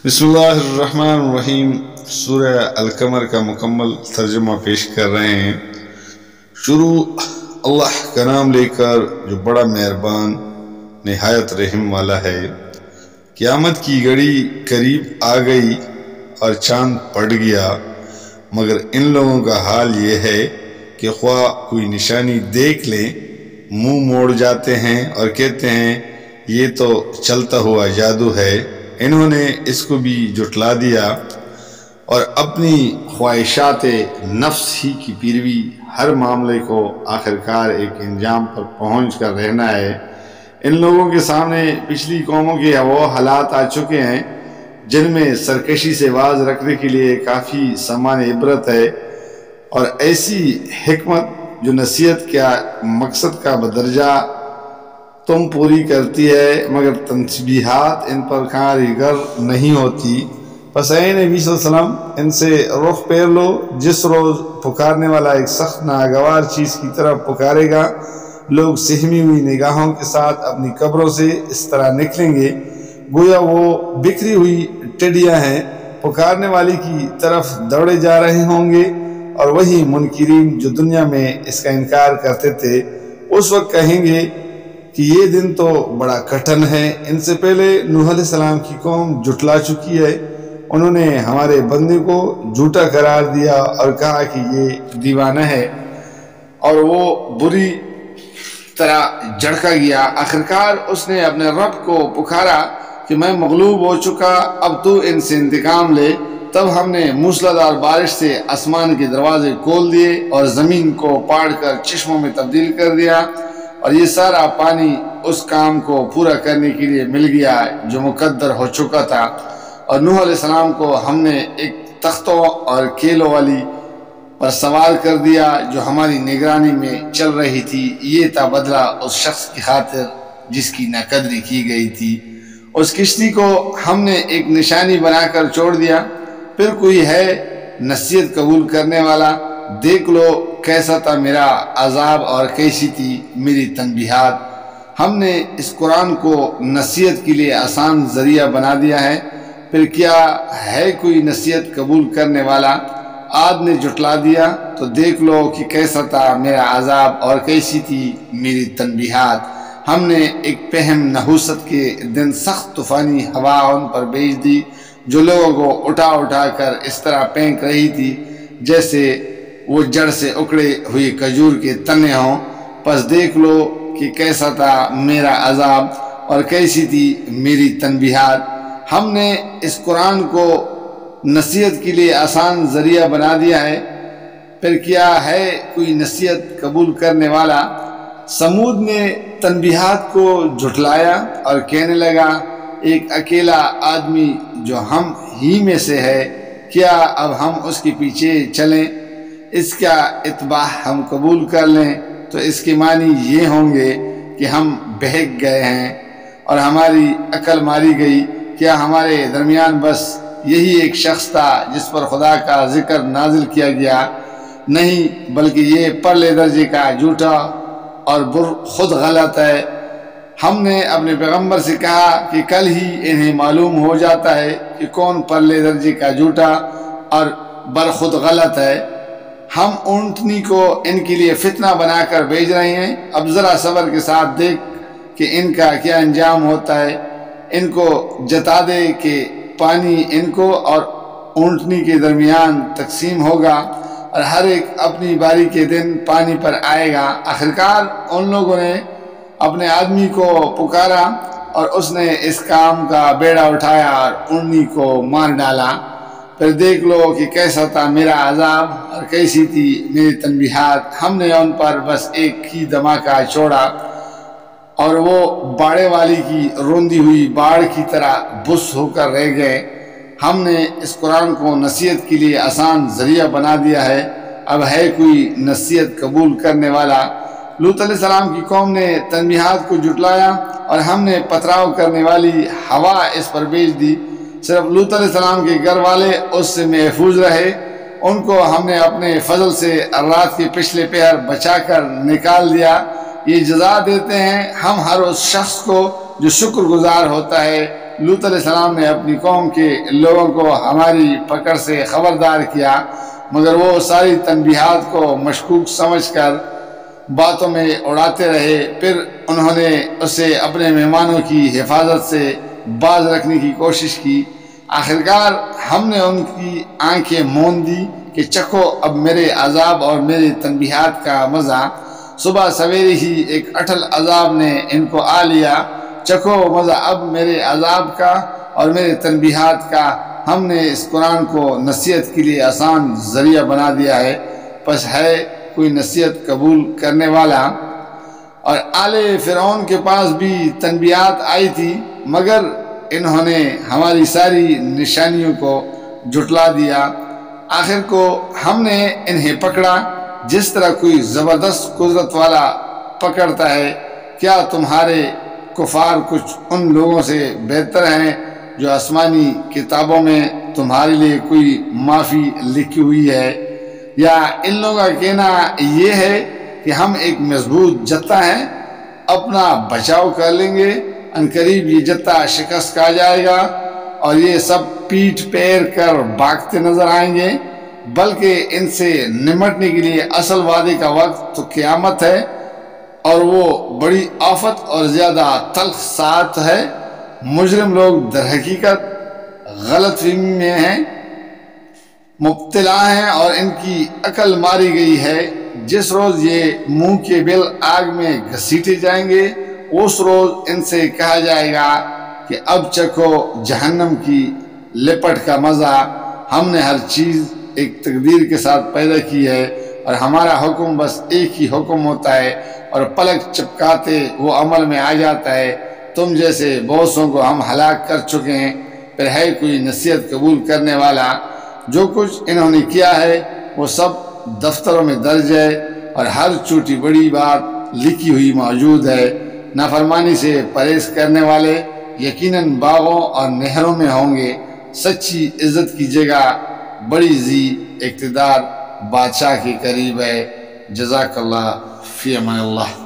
بسم اللہ الرحمن الرحیم۔ سورہ القمر کا مکمل ترجمہ پیش کر رہے ہیں۔ شروع اللہ کا نام لے کر جو بڑا مہربان نہایت رحم والا ہے۔ قیامت کی گھڑی قریب آ گئی اور چاند پڑ گیا، مگر ان لوگوں کا حال یہ ہے کہ خواہ کوئی نشانی دیکھ لیں منہ موڑ جاتے ہیں اور کہتے ہیں یہ تو چلتا ہوا جادو ہے۔ انہوں نے اس کو بھی جھٹلا دیا اور اپنی خواہشات نفس ہی کی پیروی، ہر معاملے کو آخرکار ایک انجام پر پہنچ کر رہنا ہے۔ ان لوگوں کے سامنے پچھلی قوموں کے وہ حالات آ چکے ہیں جن میں سرکشی سے باز رکھنے کے لیے کافی سامان عبرت ہے، اور ایسی حکمت جو نصیحت کا مقصد کا بدرجہ تم پوری کرتی ہے، مگر تنبیہات ان پر کارگر نہیں ہوتی۔ پس اے نبی صلی اللہ علیہ وسلم ان سے رخ پھیر لو۔ جس روز پکارنے والا ایک سخت ناگوار چیز کی طرف پکارے گا، لوگ سہمی ہوئی نگاہوں کے ساتھ اپنی قبروں سے اس طرح نکلیں گے گویا وہ بکھری ہوئی ٹڈیاں ہیں، پکارنے والی کی طرف دوڑے جا رہے ہوں گے۔ اور وہی منکرین جو دنیا میں اس کا انکار کرتے تھے اس وقت کہیں گے کہ یہ دن تو بڑا کٹھن ہے۔ ان سے پہلے نوح علیہ السلام کی قوم جھٹلا چکی ہے، انہوں نے ہمارے بندے کو جھوٹا قرار دیا اور کہا کہ یہ دیوانہ ہے، اور وہ بری طرح جھڑکا گیا۔ آخرکار اس نے اپنے رب کو پکارا کہ میں مغلوب ہو چکا، اب تو ان سے انتقام لے۔ تب ہم نے موسلادھار بارش سے آسمان کے دروازے کھول دیے اور زمین کو پاڑ کر چشموں میں تبدیل کر دیا، اور یہ سارا پانی اس کام کو پورا کرنے کے لیے مل گیا جو مقدر ہو چکا تھا۔ اور نوح علیہ السلام کو ہم نے ایک تختوں اور کیلوں والی پر سوار کر دیا جو ہماری نگرانی میں چل رہی تھی۔ یہ تھا بدلہ اس شخص کی خاطر جس کی ناقدری کی گئی تھی۔ اس کشتی کو ہم نے ایک نشانی بنا کر چھوڑ دیا۔ پھر کوئی ہے نصیحت قبول کرنے والا؟ دیکھ لو کیسا تھا میرا عذاب اور کیسی تھی میری تنبیہات۔ ہم نے اس قرآن کو نصیحت کے لیے آسان ذریعہ بنا دیا ہے، پھر کیا ہے کوئی نصیحت قبول کرنے والا؟ عاد نے جھٹلا دیا تو دیکھ لو کہ کیسا تھا میرا عذاب اور کیسی تھی میری تنبیہات۔ ہم نے ایک پہم نحوست کے دن سخت طوفانی ہوا ان پر بھیج دی جو لوگوں کو اٹھا اٹھا کر اس طرح پھینک رہی تھی جیسے وہ جڑ سے اکھڑے ہوئے کھجور کے تنے ہوں۔ پس دیکھ لو کہ کیسا تھا میرا عذاب اور کیسی تھی میری تنبیہات۔ ہم نے اس قرآن کو نصیحت کے لیے آسان ذریعہ بنا دیا ہے، پھر کیا ہے کوئی نصیحت قبول کرنے والا؟ سمود نے تنبیہات کو جھٹلایا اور کہنے لگا ایک اکیلا آدمی جو ہم ہی میں سے ہے، کیا اب ہم اس کے پیچھے چلیں؟ اس کا اتباع ہم قبول کر لیں تو اس کے معنی یہ ہوں گے کہ ہم بہک گئے ہیں اور ہماری عقل ماری گئی۔ کیا ہمارے درمیان بس یہی ایک شخص تھا جس پر خدا کا ذکر نازل کیا گیا؟ نہیں، بلکہ یہ پرلے درجے کا جھوٹا اور خود غلط ہے۔ ہم نے اپنے پیغمبر سے کہا کہ کل ہی انہیں معلوم ہو جاتا ہے کہ کون پرلے درجے کا جھوٹا اور برخود غلط ہے۔ ہم اونٹنی کو ان کے لیے فتنہ بنا کر بھیج رہے ہیں، اب ذرا صبر کے ساتھ دیکھ کہ ان کا کیا انجام ہوتا ہے۔ ان کو جتا دے کہ پانی ان کو اور اونٹنی کے درمیان تقسیم ہوگا اور ہر ایک اپنی باری کے دن پانی پر آئے گا۔ آخرکار ان لوگوں نے اپنے آدمی کو پکارا اور اس نے اس کام کا بیڑا اٹھایا اور اونٹنی کو مار ڈالا۔ پھر دیکھ لو کہ کیسا تھا میرا عذاب اور کیسی تھی میری تنبیہات۔ ہم نے ان پر بس ایک ہی دھماکہ چھوڑا اور وہ باڑے والی کی روندی ہوئی باڑ کی طرح بس ہو کر رہ گئے۔ ہم نے اس قرآن کو نصیحت کے لیے آسان ذریعہ بنا دیا ہے، اب ہے کوئی نصیحت قبول کرنے والا؟ لوط علیہ السلام کی قوم نے تنبیہات کو جھٹلایا اور ہم نے پتھراؤ کرنے والی ہوا اس پر بھیج دی۔ صرف لوط علیہ السلام کے گھر والے اس سے محفوظ رہے، ان کو ہم نے اپنے فضل سے رات کے پچھلے پہر بچا کر نکال دیا۔ یہ جزا دیتے ہیں ہم ہر اس شخص کو جو شکر گزار ہوتا ہے لوط علیہ السلام نے اپنی قوم کے لوگوں کو ہماری پکڑ سے خبردار کیا، مگر وہ ساری تنبیہات کو مشکوک سمجھ کر باتوں میں اڑاتے رہے۔ پھر انہوں نے اسے اپنے مہمانوں کی حفاظت سے باز رکھنے کی کوشش کی۔ آخرکار ہم نے ان کی آنکھیں موند دی کہ چکھو اب میرے عذاب اور میرے تنبیہات کا مزہ۔ صبح سویرے ہی ایک اٹل عذاب نے ان کو آ لیا۔ چکھو مزہ اب میرے عذاب کا اور میرے تنبیہات کا۔ ہم نے اس قرآن کو نصیحت کے لیے آسان ذریعہ بنا دیا ہے، پس ہے کوئی نصیحت قبول کرنے والا؟ اور آل فرعون کے پاس بھی تنبیہات آئی تھی، مگر انہوں نے ہماری ساری نشانیوں کو جھٹلا دیا۔ آخر کو ہم نے انہیں پکڑا جس طرح کوئی زبردست قدرت والا پکڑتا ہے۔ کیا تمہارے کفار کچھ ان لوگوں سے بہتر ہیں جو آسمانی کتابوں میں تمہارے لیے کوئی معافی لکھی ہوئی ہے؟ یا ان لوگوں کا کہنا یہ ہے کہ ہم ایک مضبوط جتھا ہیں، اپنا بچاؤ کر لیں گے، عنقریب یہ جتھا شکست کھا جائے گا اور یہ سب پیٹ پیر کر بھاگتے نظر آئیں گے، بلکہ ان سے نمٹنے کے لیے اصل وعدے کا وقت تو قیامت ہے، اور وہ بڑی آفت اور زیادہ تلخ ساعت ہے۔ مجرم لوگ در حقیقت غلط فہمی میں ہیں، مبتلا ہیں اور ان کی عقل ماری گئی ہے۔ جس روز یہ منہ کے بل آگ میں گھسیٹے جائیں گے، اس روز ان سے کہا جائے گا کہ اب چکھو جہنم کی لپٹ کا مزہ۔ ہم نے ہر چیز ایک تقدیر کے ساتھ پیدا کی ہے، اور ہمارا حکم بس ایک ہی حکم ہوتا ہے، اور پلک چپکاتے وہ عمل میں آ جاتا ہے۔ تم جیسے بہت سوں کو ہم ہلاک کر چکے ہیں، پھر ہے کوئی نصیحت قبول کرنے والا؟ جو کچھ انہوں نے کیا ہے وہ سب دفتروں میں درج ہے، اور ہر چھوٹی بڑی بات لکھی ہوئی موجود ہے۔ نافرمانی سے پرہیز کرنے والے یقیناً باغوں اور نہروں میں ہوں گے۔ سچی عزت کی جگہ بڑی ذی اقتدار بادشاہ کے قریب ہے۔ جزاک اللہ، فی امان اللہ۔